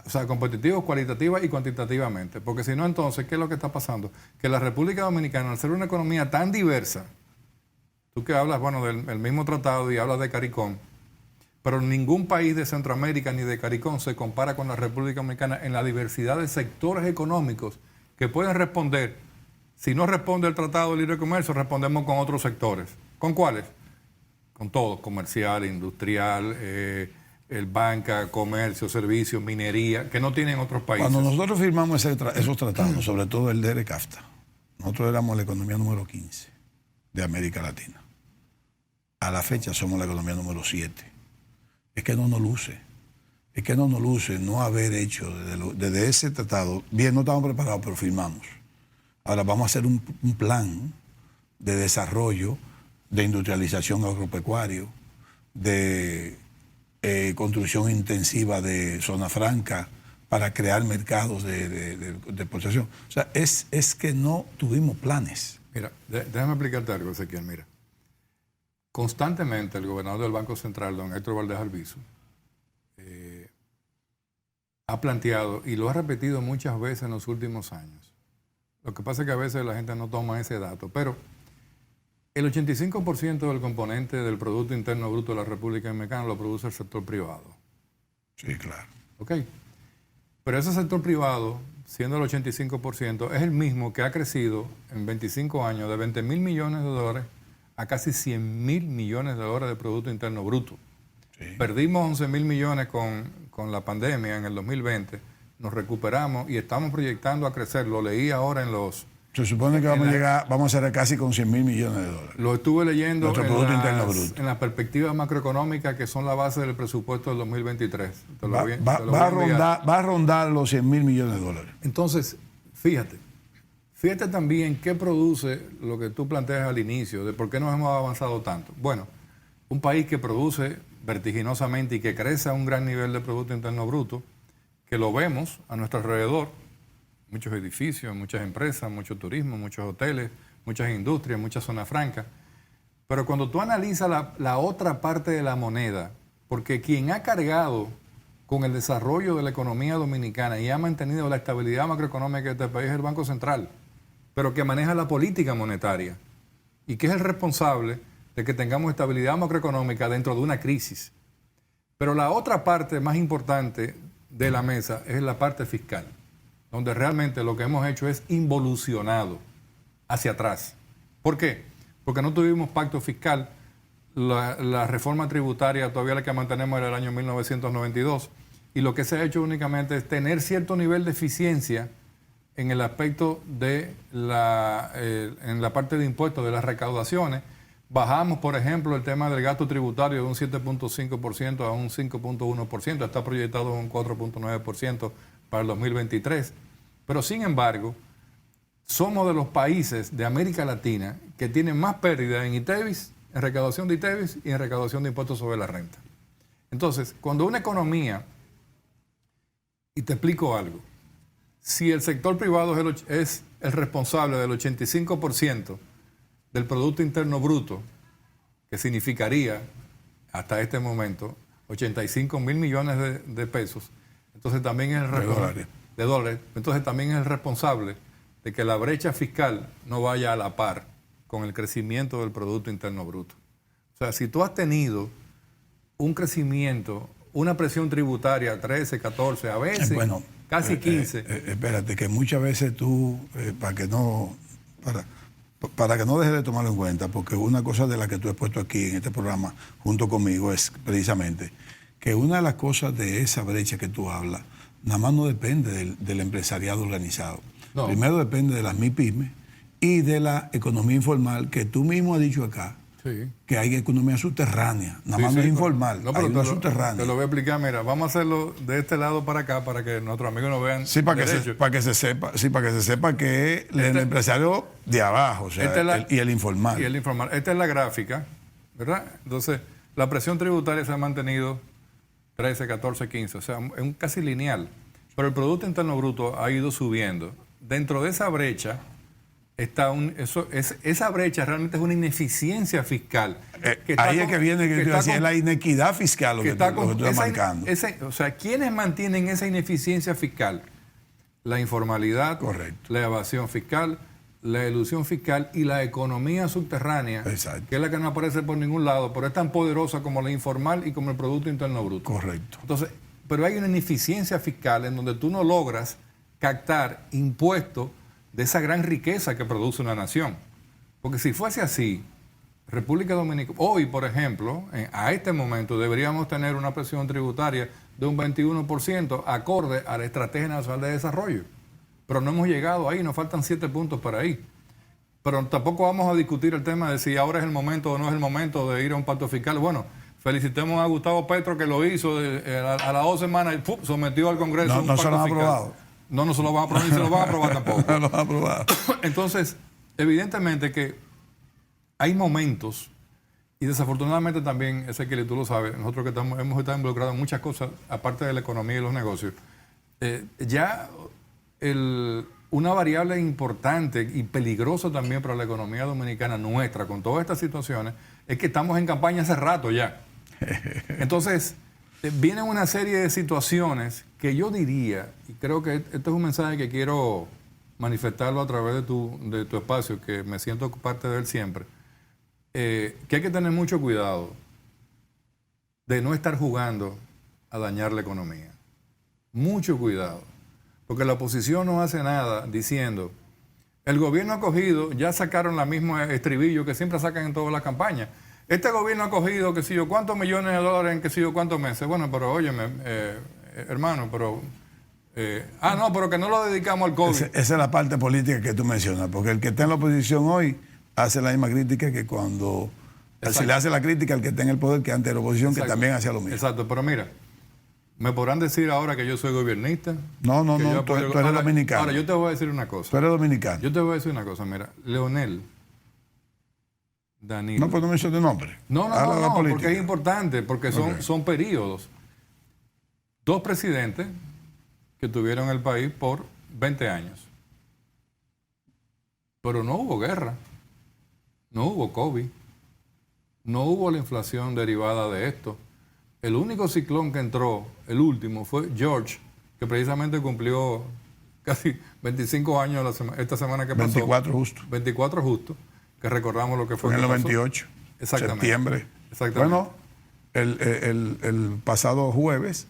Speaker 2: o sea, competitivos cualitativa y cuantitativamente. Porque si no, entonces, ¿qué es lo que está pasando? Que la República Dominicana, al ser una economía tan diversa, tú que hablas, bueno, del mismo tratado y hablas de CARICOM, pero ningún país de Centroamérica ni de CARICOM se compara con la República Dominicana en la diversidad de sectores económicos que pueden responder. Si no responde el Tratado de Libre Comercio, respondemos con otros sectores. ¿Con cuáles? Con todos, comercial, industrial, el banca, comercio, servicios, minería, que no tienen otros países.
Speaker 1: Cuando nosotros firmamos esos tratados, sobre todo el de CAFTA, nosotros éramos la economía número 15 de América Latina. A la fecha somos la economía número 7. Es que no nos luce. Es que no nos luce no haber hecho desde ese tratado. Bien, no estábamos preparados, pero firmamos. Ahora vamos a hacer un plan de desarrollo, de industrialización agropecuario, de construcción intensiva de zona franca para crear mercados de exportación. O sea, es que no tuvimos planes.
Speaker 2: Mira, déjame explicarte algo, Ezequiel. Mira, constantemente el gobernador del Banco Central, don Héctor Valdés Albizu, ha planteado, y lo ha repetido muchas veces en los últimos años. Lo que pasa es que a veces la gente no toma ese dato, pero el 85% del componente del Producto Interno Bruto de la República Dominicana lo produce el sector privado.
Speaker 1: Sí, claro.
Speaker 2: ¿Ok? Pero ese sector privado, siendo el 85%, es el mismo que ha crecido en 25 años de 20.000 millones de dólares a casi 100.000 millones de dólares de Producto Interno Bruto. Sí. Perdimos 11.000 millones con la pandemia en el 2020. Nos recuperamos y estamos proyectando a crecer. Lo leí ahora en los...
Speaker 1: Se supone que vamos a llegar casi con 100.000 millones de dólares.
Speaker 2: Lo estuve leyendo
Speaker 1: en
Speaker 2: las perspectivas macroeconómicas que son la base del presupuesto del 2023.
Speaker 1: Va a rondar los 100.000 millones de dólares.
Speaker 2: Entonces, fíjate también qué produce lo que tú planteas al inicio, de por qué no hemos avanzado tanto. Bueno, un país que produce vertiginosamente y que crece a un gran nivel de Producto Interno Bruto, que lo vemos a nuestro alrededor, muchos edificios, muchas empresas, mucho turismo, muchos hoteles, muchas industrias, muchas zonas francas. Pero cuando tú analizas la otra parte de la moneda, porque quien ha cargado con el desarrollo de la economía dominicana y ha mantenido la estabilidad macroeconómica de este país es el Banco Central, pero que maneja la política monetaria y que es el responsable de que tengamos estabilidad macroeconómica dentro de una crisis. Pero la otra parte más importante de la mesa es la parte fiscal, donde realmente lo que hemos hecho es involucionado hacia atrás. ¿Por qué? Porque no tuvimos pacto fiscal. La reforma tributaria todavía la que mantenemos era el año 1992 y lo que se ha hecho únicamente es tener cierto nivel de eficiencia en el aspecto de en la parte de impuestos, de las recaudaciones. Bajamos, por ejemplo, el tema del gasto tributario de un 7.5% a un 5.1%, está proyectado en un 4.9% para el 2023. Pero sin embargo, somos de los países de América Latina que tienen más pérdidas en ITEVIS, en recaudación de ITEVIS y en recaudación de impuestos sobre la renta. Entonces, cuando una economía, y te explico algo, si el sector privado es el responsable del 85% del Producto Interno Bruto, que significaría hasta este momento 85 mil millones de pesos, entonces también es de dólares, entonces también es el responsable de que la brecha fiscal no vaya a la par con el crecimiento del Producto Interno Bruto. O sea, si tú has tenido un crecimiento, una presión tributaria 13, 14, a veces casi 15.
Speaker 1: Espérate, que muchas veces tú, para que no dejes de tomarlo en cuenta, porque una cosa de la que tú has puesto aquí en este programa junto conmigo es precisamente que una de las cosas de esa brecha que tú hablas, nada más no depende del empresariado organizado. No. Primero depende de las MIPYME y de la economía informal, que tú mismo has dicho acá, que hay economía subterránea, nada más no es informal, hay una subterránea.
Speaker 2: Te lo voy a explicar, mira, vamos a hacerlo de este lado para acá para que nuestros amigos nos vean.
Speaker 1: Sí, para que se sepa que el empresario de abajo, o sea, y el informal.
Speaker 2: Y el informal. Esta es la gráfica, ¿verdad? Entonces, la presión tributaria se ha mantenido 13, 14, 15, o sea, es casi lineal. Pero el Producto Interno Bruto ha ido subiendo. Dentro de esa brecha esa brecha realmente es una ineficiencia fiscal.
Speaker 1: Ahí es que viene es la inequidad fiscal lo que tú estás marcando.
Speaker 2: O sea, ¿quiénes mantienen esa ineficiencia fiscal? La informalidad,
Speaker 1: correcto,
Speaker 2: la evasión fiscal, la elusión fiscal y la economía subterránea,
Speaker 1: exacto,
Speaker 2: que es la que no aparece por ningún lado, pero es tan poderosa como la informal y como el Producto Interno Bruto.
Speaker 1: Correcto.
Speaker 2: Entonces, pero hay una ineficiencia fiscal en donde tú no logras captar impuestos de esa gran riqueza que produce una nación. Porque si fuese así, República Dominicana, hoy, por ejemplo, a este momento deberíamos tener una presión tributaria de un 21% acorde a la Estrategia Nacional de Desarrollo. Pero no hemos llegado ahí, nos faltan 7 puntos para ahí. Pero tampoco vamos a discutir el tema de si ahora es el momento o no es el momento de ir a un pacto fiscal. Bueno, felicitemos a Gustavo Petro que lo hizo a las 2 semanas y sometió al Congreso un pacto
Speaker 1: fiscal. No se lo han aprobado.
Speaker 2: No se lo van a aprobar ni se lo van a aprobar tampoco.
Speaker 1: No lo van a aprobar.
Speaker 2: Entonces, evidentemente que hay momentos, y desafortunadamente también, Ezequiel, y tú lo sabes, nosotros que hemos estado involucrados en muchas cosas, aparte de la economía y los negocios, una variable importante y peligrosa también para la economía dominicana nuestra, con todas estas situaciones, es que estamos en campaña hace rato ya. Entonces, vienen una serie de situaciones que yo diría, y creo que esto es un mensaje que quiero manifestarlo a través de tu espacio, que me siento parte de él siempre, que hay que tener mucho cuidado de no estar jugando a dañar la economía. Mucho cuidado, porque la oposición no hace nada diciendo, el gobierno ha cogido, ya sacaron la misma estribillo que siempre sacan en todas las campañas. Este gobierno ha cogido, qué sé yo, cuántos millones de dólares en qué sé yo, cuántos meses. Bueno, pero óyeme, hermano, pero... no, pero que no lo dedicamos al COVID.
Speaker 1: Esa es la parte política que tú mencionas, porque el que está en la oposición hoy hace la misma crítica que cuando... Exacto. Se le hace la crítica al que está en el poder que antes de la oposición, exacto, que también hacía lo mismo.
Speaker 2: Exacto, pero mira, me podrán decir ahora que yo soy gobernista.
Speaker 1: No, tú eres dominicano.
Speaker 2: Ahora, yo te voy a decir una cosa.
Speaker 1: Tú eres dominicano.
Speaker 2: Yo te voy a decir una cosa, mira, Leonel, Danilo.
Speaker 1: No, pues no me de nombre.
Speaker 2: No, porque es importante, porque son periodos. 2 presidentes que tuvieron el país por 20 años. Pero no hubo guerra, no hubo COVID, no hubo la inflación derivada de esto. El único ciclón que entró, el último, fue George, que precisamente cumplió casi 25 años esta semana que pasó.
Speaker 1: 24 justo.
Speaker 2: 24 justo, que recordamos lo que fue.
Speaker 1: En el 98,
Speaker 2: exactamente.
Speaker 1: Septiembre.
Speaker 2: Exactamente.
Speaker 1: Bueno, el pasado jueves,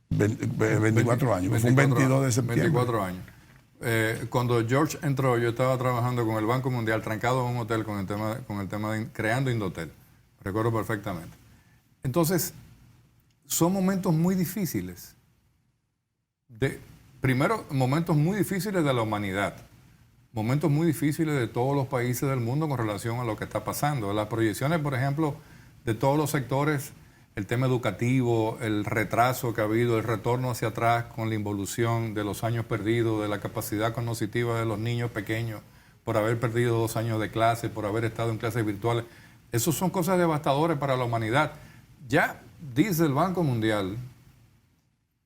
Speaker 1: 24 años, fue un 22 de septiembre.
Speaker 2: 24 años. Cuando George entró, yo estaba trabajando con el Banco Mundial, trancado en un hotel con el tema de creando Indotel. Recuerdo perfectamente. Entonces, son momentos muy difíciles. Primero, momentos muy difíciles de la humanidad. Momentos muy difíciles de todos los países del mundo con relación a lo que está pasando. Las proyecciones, por ejemplo, de todos los sectores, el tema educativo, el retraso que ha habido, el retorno hacia atrás con la involución de los años perdidos, de la capacidad cognitiva de los niños pequeños, por haber perdido 2 años de clase, por haber estado en clases virtuales. Esas son cosas devastadoras para la humanidad. Ya dice el Banco Mundial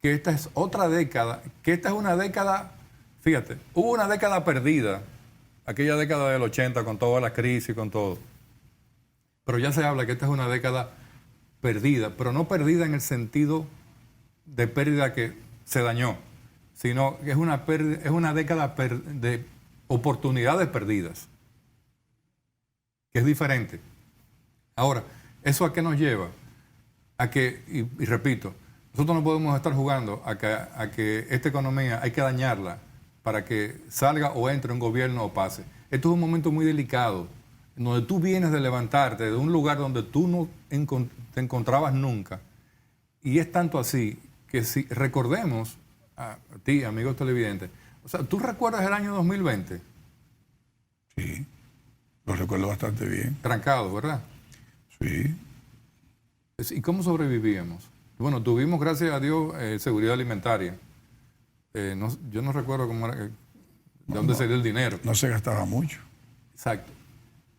Speaker 2: que esta es otra década, que esta es una década, fíjate, hubo una década perdida, aquella década del 80 con toda la crisis, con todo. Pero ya se habla que esta es una década perdida, pero no perdida en el sentido de pérdida que se dañó, sino que es una década de oportunidades perdidas, que es diferente. Ahora, ¿eso a qué nos lleva? A que, y repito, nosotros no podemos estar jugando a que esta economía hay que dañarla para que salga o entre un gobierno o pase. Esto es un momento muy delicado, donde tú vienes de levantarte de un lugar donde tú no te encontrabas nunca. Y es tanto así que si recordemos a ti, amigos televidentes, o sea, ¿tú recuerdas el año 2020?
Speaker 1: Sí, lo recuerdo bastante bien.
Speaker 2: Trancado, ¿verdad?
Speaker 1: Sí.
Speaker 2: ¿Y cómo sobrevivíamos? Bueno, tuvimos, gracias a Dios, seguridad alimentaria. Yo no recuerdo cómo era, de dónde salió el dinero.
Speaker 1: No se gastaba mucho.
Speaker 2: Exacto.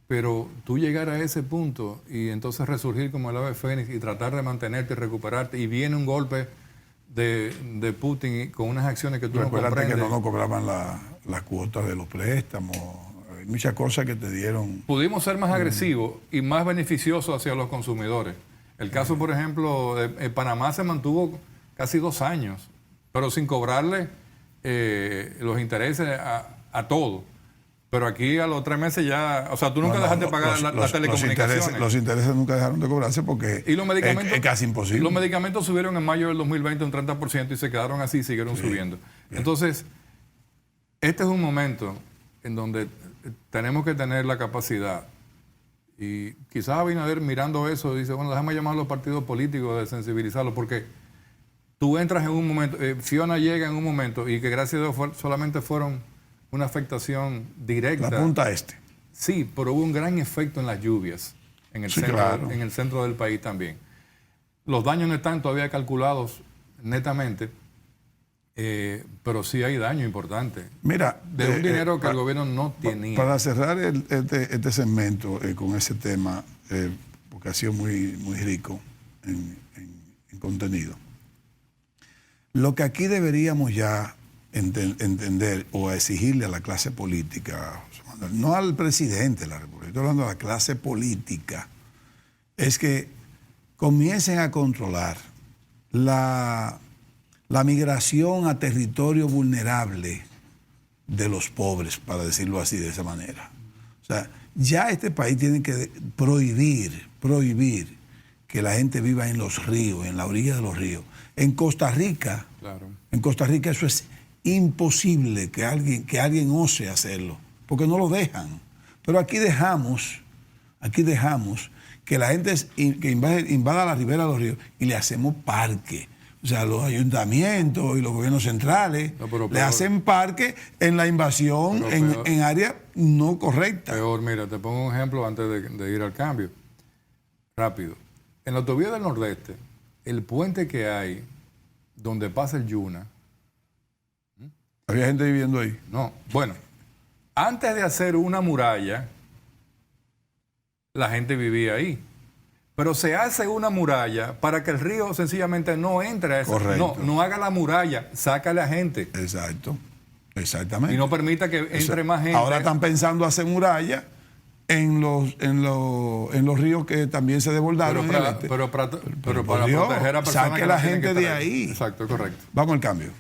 Speaker 2: Pero tú llegar a ese punto y entonces resurgir como el ave fénix y tratar de mantenerte y recuperarte, y viene un golpe de Putin con unas acciones que tú no comprendes.
Speaker 1: Recuérdate que no nos cobraban la cuota de los préstamos. Hay muchas cosas que te dieron.
Speaker 2: Pudimos ser más agresivos y más beneficiosos hacia los consumidores. El caso, por ejemplo, de Panamá se mantuvo casi 2 años, pero sin cobrarle los intereses a todo. Pero aquí a los 3 meses ya, o sea, tú nunca dejaste de pagar las telecomunicaciones.
Speaker 1: Los intereses nunca dejaron de cobrarse porque es casi imposible.
Speaker 2: Los medicamentos subieron en mayo del 2020 un 30% y se quedaron así y siguieron subiendo. Bien. Entonces, este es un momento en donde tenemos que tener la capacidad. Y quizás Abinader, mirando eso, dice, bueno, déjame llamar a los partidos políticos de sensibilizarlos, porque tú entras en un momento, Fiona llega en un momento, y que gracias a Dios solamente fueron una afectación directa.
Speaker 1: La punta este.
Speaker 2: Sí, pero hubo un gran efecto en las lluvias, en el centro del país también. Los daños no están todavía calculados netamente, pero sí hay daño importante.
Speaker 1: Mira,
Speaker 2: de un dinero que el gobierno no tenía.
Speaker 1: Para cerrar este segmento con ese tema, porque ha sido muy rico en contenido, lo que aquí deberíamos ya entender o exigirle a la clase política, no al presidente de la República, estoy hablando de la clase política, es que comiencen a controlar la migración a territorio vulnerable de los pobres, para decirlo así, de esa manera. O sea, ya este país tiene que prohibir que la gente viva en los ríos, en la orilla de los ríos. En Costa Rica, eso es imposible que alguien ose hacerlo, porque no lo dejan. Pero aquí dejamos que la gente que invada la ribera de los ríos y le hacemos parque. O sea, los ayuntamientos y los gobiernos centrales le hacen parque en la invasión en área no correcta.
Speaker 2: Peor, mira, te pongo un ejemplo antes de ir al cambio. Rápido. En la autovía del Nordeste, el puente que hay donde pasa el Yuna.
Speaker 1: ¿Había gente viviendo ahí?
Speaker 2: No. Bueno, antes de hacer una muralla, la gente vivía ahí. Pero se hace una muralla para que el río sencillamente no entre a esa.
Speaker 1: Correcto.
Speaker 2: No haga la muralla, saca a la gente.
Speaker 1: Exacto. Exactamente.
Speaker 2: Y no permita que entre más gente.
Speaker 1: Ahora están pensando hacer muralla en los ríos que también se desbordaron.
Speaker 2: Pero para proteger a personas
Speaker 1: saque
Speaker 2: que
Speaker 1: la
Speaker 2: no tienen
Speaker 1: gente
Speaker 2: que
Speaker 1: de
Speaker 2: estar
Speaker 1: ahí.
Speaker 2: Exacto, correcto.
Speaker 1: Vamos al cambio.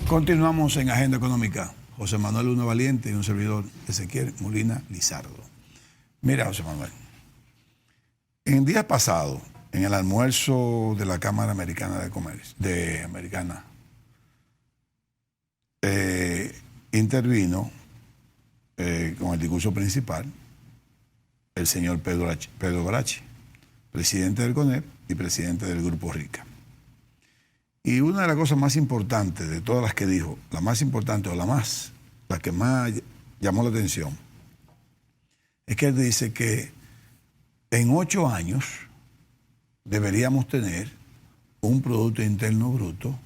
Speaker 1: Continuamos en Agenda Económica. José Manuel Luna Valiente y un servidor, Ezequiel Molina Lizardo. Mira, José Manuel, en días pasados, en el almuerzo de la Cámara Americana de Comercio, intervino con el discurso principal el señor Pedro Brachi, presidente del CONEP y presidente del Grupo RICA. Y una de las cosas más importantes de todas las que dijo, la más importante o la que más llamó la atención, es que él dice que en 8 años deberíamos tener un Producto Interno Bruto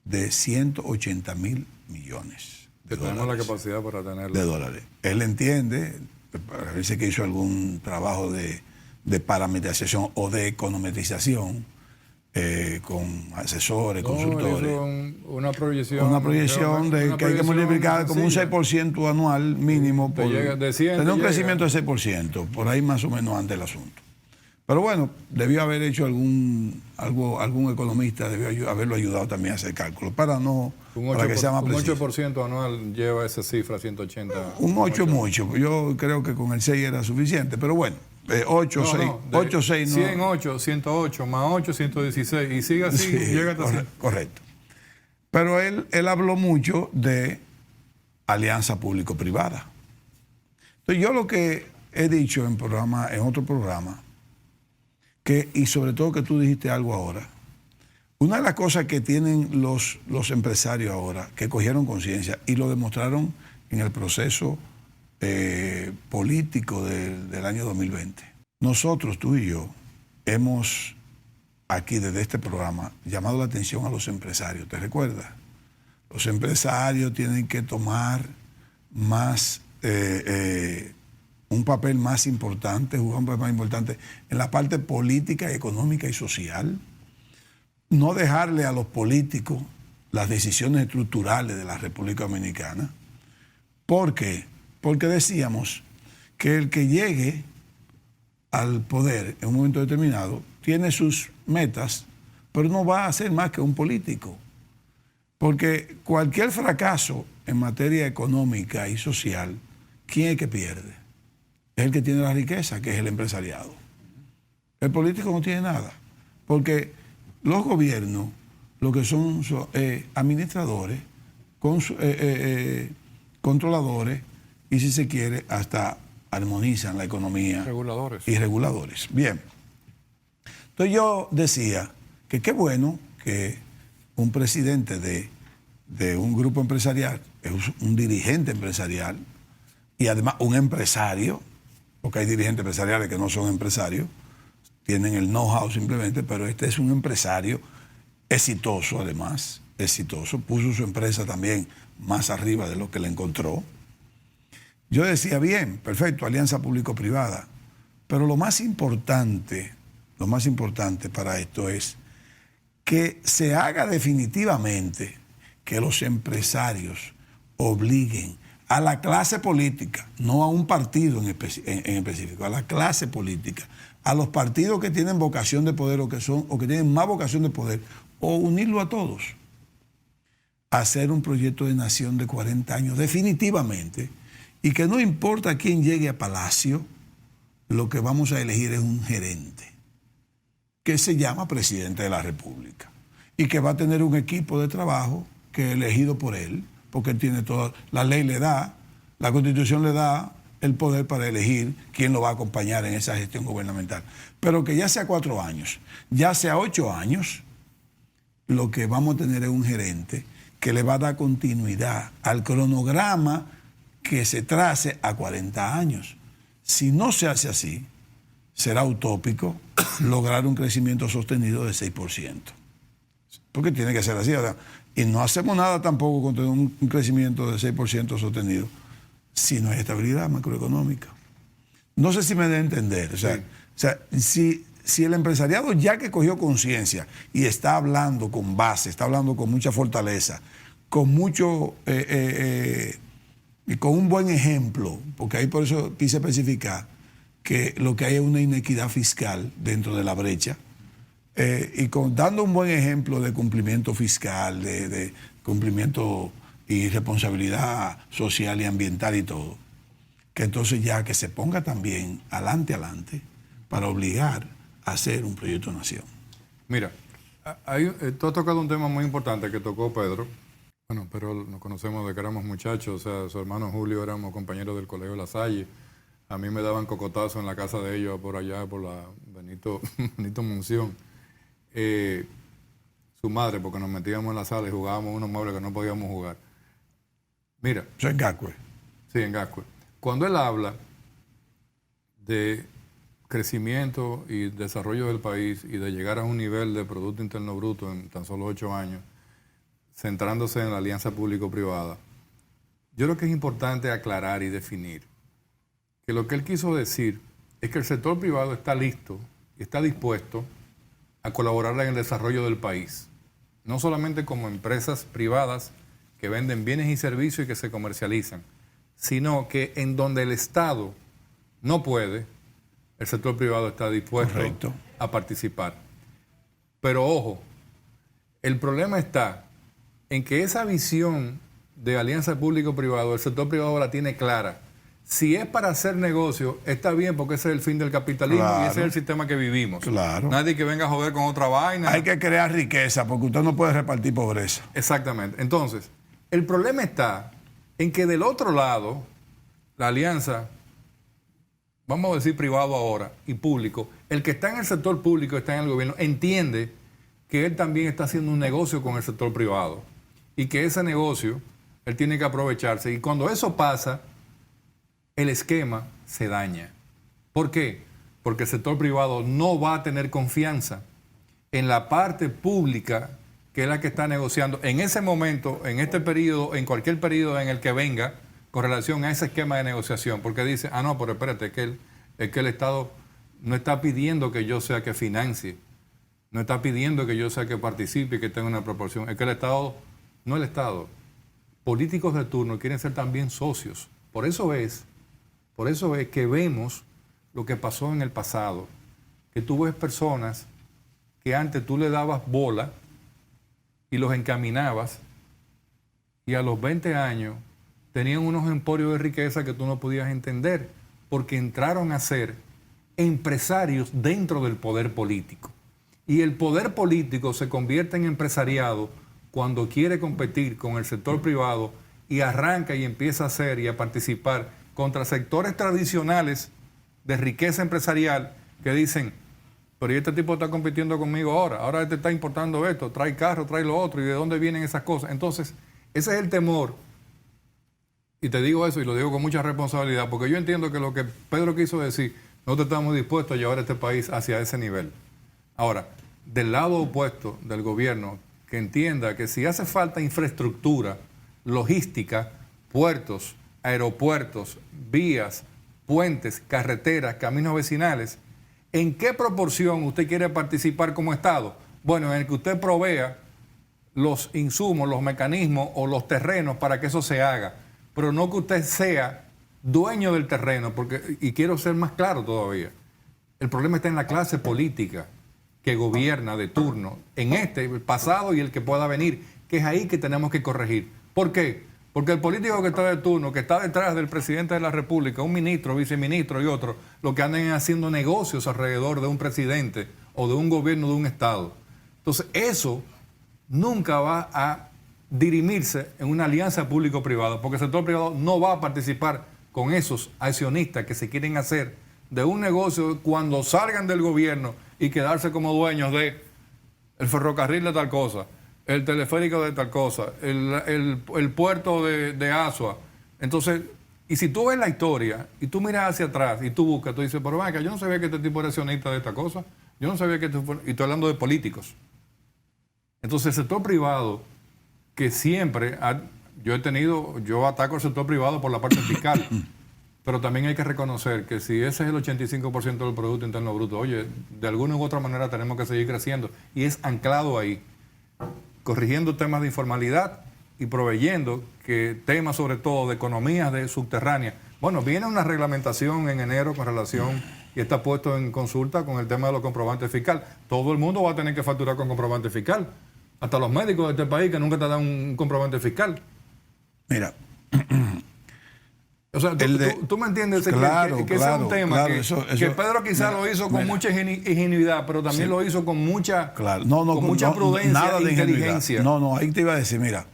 Speaker 1: de 180 mil millones de dólares.
Speaker 2: Tenemos la capacidad para tenerlo.
Speaker 1: De dólares. Él entiende, parece que hizo algún trabajo de parametrización o de econometrización, con asesores, consultores.
Speaker 2: Una proyección.
Speaker 1: Una proyección de que hay que multiplicar como un 6% anual mínimo. Tener un crecimiento de 6%, por ahí más o menos ante el asunto. Pero bueno, debió haber hecho algún economista, debió haberlo ayudado también a hacer cálculos, para que sea más preciso.
Speaker 2: Un 8% anual lleva esa cifra, 180.
Speaker 1: Un 8 mucho, yo creo que con el 6 era suficiente, pero bueno. 8, 6,
Speaker 2: 108, 108, más 8, 116, y sigue así, llega hasta 100.
Speaker 1: Correcto. Pero él habló mucho de alianza público-privada. Entonces yo lo que he dicho en otro programa, y sobre todo que tú dijiste algo ahora, una de las cosas que tienen los empresarios ahora, que cogieron conciencia y lo demostraron en el proceso político del año 2020. Nosotros, tú y yo, hemos aquí desde este programa llamado la atención a los empresarios. ¿Te recuerdas? Los empresarios tienen que tomar más un papel más importante, jugar un papel más importante en la parte política, económica y social. No dejarle a los políticos las decisiones estructurales de la República Dominicana. ¿Por qué? Porque decíamos que el que llegue al poder en un momento determinado tiene sus metas, pero no va a ser más que un político. Porque cualquier fracaso en materia económica y social, ¿quién es que pierde? Es el que tiene la riqueza, que es el empresariado. El político no tiene nada, porque los gobiernos, lo que son administradores, controladores, y si se quiere, hasta armonizan la economía.
Speaker 2: Reguladores.
Speaker 1: Y reguladores. Bien. Entonces yo decía que qué bueno que un presidente de un grupo empresarial, un dirigente empresarial, y además un empresario, porque hay dirigentes empresariales que no son empresarios, tienen el know-how simplemente, pero este es un empresario exitoso además, puso su empresa también más arriba de lo que le encontró. Yo decía, bien, perfecto, alianza público-privada, pero lo más importante para esto es que se haga definitivamente que los empresarios obliguen a la clase política, no a un partido en específico, a la clase política, a los partidos que tienen vocación de poder o que tienen más vocación de poder, o unirlo a todos, a hacer un proyecto de nación de 40 años definitivamente. Y que no importa quién llegue a Palacio, lo que vamos a elegir es un gerente, que se llama presidente de la República, y que va a tener un equipo de trabajo que es elegido por él, porque él tiene toda, la ley le da, la Constitución le da el poder para elegir quién lo va a acompañar en esa gestión gubernamental. Pero que ya sea 4 años, ya sea 8 años, lo que vamos a tener es un gerente que le va a dar continuidad al cronograma que se trace a 40 años. Si no se hace así, será utópico lograr un crecimiento sostenido de 6%. Porque tiene que ser así, ¿verdad? Y no hacemos nada tampoco con tener un crecimiento de 6% sostenido si no hay estabilidad macroeconómica. No sé si me debe entender. Si el empresariado ya que cogió conciencia y está hablando con base, está hablando con mucha fortaleza, con mucho y con un buen ejemplo, porque ahí por eso quise especificar que lo que hay es una inequidad fiscal dentro de la brecha, y dando un buen ejemplo de cumplimiento fiscal, de cumplimiento y responsabilidad social y ambiental y todo, que entonces ya que se ponga también adelante para obligar a hacer un proyecto de nación.
Speaker 2: Mira, tú has tocado un tema muy importante que tocó Pedro. Bueno, pero nos conocemos desde que éramos muchachos, o sea, su hermano Julio éramos compañeros del Colegio La Salle. A mí me daban cocotazo en la casa de ellos por allá, por la Benito Munción. Su madre, porque nos metíamos en la sala y jugábamos unos muebles que no podíamos jugar. Mira.
Speaker 1: Eso en Gascue.
Speaker 2: Sí, en Gascue. Cuando él habla de crecimiento y desarrollo del país y de llegar a un nivel de Producto Interno Bruto en tan solo 8 años, centrándose en la alianza público-privada, yo creo que es importante aclarar y definir que lo que él quiso decir es que el sector privado está listo y está dispuesto a colaborar en el desarrollo del país, no solamente como empresas privadas que venden bienes y servicios y que se comercializan, sino que en donde el Estado no puede, el sector privado está dispuesto a participar. Pero ojo, el problema está en que esa visión de alianza público-privado, el sector privado la tiene clara. Si es para hacer negocio, está bien porque ese es el fin del capitalismo, claro, y ese es el sistema que vivimos.
Speaker 1: Claro.
Speaker 2: Nadie que venga a joder con otra vaina.
Speaker 1: Hay que crear riqueza porque usted no puede repartir pobreza.
Speaker 2: Exactamente. Entonces, el problema está en que del otro lado, la alianza, vamos a decir privado ahora, y público, el que está en el sector público, está en el gobierno, entiende que él también está haciendo un negocio con el sector privado y que ese negocio él tiene que aprovecharse. Y cuando eso pasa, el esquema se daña. ¿Por qué? Porque el sector privado no va a tener confianza en la parte pública, que es la que está negociando en ese momento, en este periodo, en cualquier periodo en el que venga, con relación a ese esquema de negociación. Porque dice, no, pero espérate, es que el Estado no está pidiendo que yo sea que financie, no está pidiendo que yo sea que participe y que tenga una proporción. Es que el Estado, no el Estado, políticos de turno quieren ser también socios. Por eso es que vemos lo que pasó en el pasado, que tú ves personas que antes tú le dabas bola y los encaminabas y a los 20 años tenían unos emporios de riqueza que tú no podías entender porque entraron a ser empresarios dentro del poder político. Y el poder político se convierte en empresariado cuando quiere competir con el sector privado y arranca y empieza a hacer y a participar contra sectores tradicionales de riqueza empresarial que dicen, pero este tipo está compitiendo conmigo ahora este está importando esto, trae carro, trae lo otro, ¿y de dónde vienen esas cosas? Entonces, ese es el temor, y te digo eso y lo digo con mucha responsabilidad, porque yo entiendo que lo que Pedro quiso decir, nosotros estamos dispuestos a llevar a este país hacia ese nivel. Ahora, del lado opuesto del gobierno, que entienda que si hace falta infraestructura, logística, puertos, aeropuertos, vías, puentes, carreteras, caminos vecinales, ¿en qué proporción usted quiere participar como Estado? Bueno, en el que usted provea los insumos, los mecanismos o los terrenos para que eso se haga, pero no que usted sea dueño del terreno, y quiero ser más claro todavía, el problema está en la clase política que gobierna de turno, en el pasado y el que pueda venir, que es ahí que tenemos que corregir. ¿Por qué? Porque el político que está de turno, que está detrás del presidente de la República, un ministro, viceministro y otro, lo que andan es haciendo negocios alrededor de un presidente o de un gobierno de un Estado. Entonces, eso nunca va a dirimirse en una alianza público-privada, porque el sector privado no va a participar con esos accionistas que se quieren hacer de un negocio cuando salgan del gobierno y quedarse como dueños de el ferrocarril de tal cosa, el teleférico de tal cosa, el puerto de Asua. Entonces, Y si tú ves la historia y tú miras hacia atrás y tú buscas, tú dices, pero venga, yo no sabía que este tipo era accionista de esta cosa. Yo no sabía que y estoy hablando de políticos. Entonces, el sector privado, que siempre, yo ataco al sector privado por la parte fiscal, pero también hay que reconocer que si ese es el 85% del Producto Interno Bruto, oye, de alguna u otra manera tenemos que seguir creciendo. Y es anclado ahí, corrigiendo temas de informalidad y proveyendo que temas sobre todo de economías subterráneas. Bueno, viene una reglamentación en enero con relación, y está puesto en consulta con el tema de los comprobantes fiscales. Todo el mundo va a tener que facturar con comprobante fiscal. Hasta los médicos de este país que nunca te dan un comprobante fiscal.
Speaker 1: Mira.
Speaker 2: O sea, tú me entiendes
Speaker 1: claro,
Speaker 2: que ese es un tema que Pedro quizás lo hizo con mucha ingenuidad, pero también lo hizo con mucha, mucha prudencia
Speaker 1: nada de
Speaker 2: e inteligencia.
Speaker 1: No, ahí te iba a decir, mira,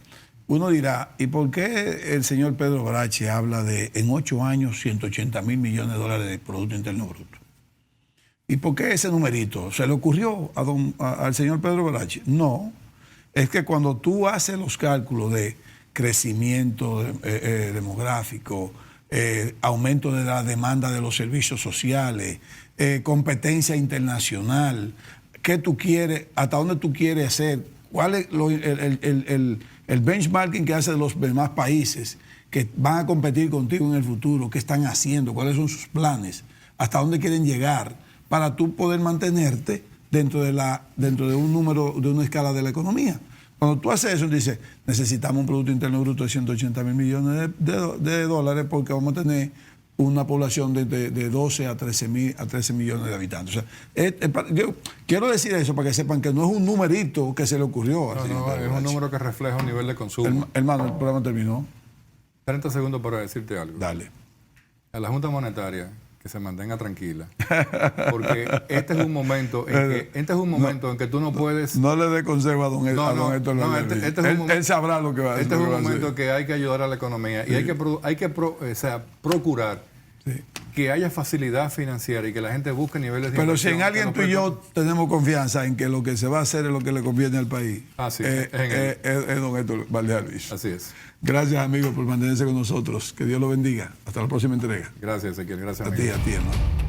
Speaker 1: uno dirá, ¿y por qué el señor Pedro Brache habla de en 8 años 180,000 millones de dólares de Producto Interno Bruto? ¿Y por qué ese numerito? ¿Se le ocurrió al señor Pedro Brache? No, es que cuando tú haces los cálculos de crecimiento demográfico, aumento de la demanda de los servicios sociales, competencia internacional, ¿qué tú quieres? ¿Hasta dónde tú quieres hacer? ¿Cuál es el benchmarking que hacen los demás países que van a competir contigo en el futuro? ¿Qué están haciendo? ¿Cuáles son sus planes? ¿Hasta dónde quieren llegar? Para tú poder mantenerte dentro de un número, de una escala de la economía. Cuando tú haces eso, dices, necesitamos un Producto Interno Bruto de 180,000 millones de dólares porque vamos a tener una población de 12 a 13 millones de habitantes. O sea, yo quiero decir eso para que sepan que no es un numerito que se le ocurrió.
Speaker 2: No, es un número que refleja un nivel de consumo.
Speaker 1: Hermano, el programa terminó.
Speaker 2: 30 segundos para decirte algo.
Speaker 1: Dale.
Speaker 2: A la Junta Monetaria, que se mantenga tranquila, porque este es un momento en que tú no puedes...
Speaker 1: No le dé consejo a don Héctor. Él sabrá lo que va a hacer.
Speaker 2: Este es un momento que hay que ayudar a la economía y hay que procurar que haya facilidad financiera y que la gente busque niveles de
Speaker 1: Pero si en alguien tú y yo tenemos confianza en que lo que se va a hacer es lo que le conviene al país, es don Héctor Valdealvis.
Speaker 2: Así es.
Speaker 1: Gracias, amigos, por mantenerse con nosotros. Que Dios lo bendiga. Hasta la próxima entrega.
Speaker 2: Gracias, Ezequiel. Gracias,
Speaker 1: a ti, hermano.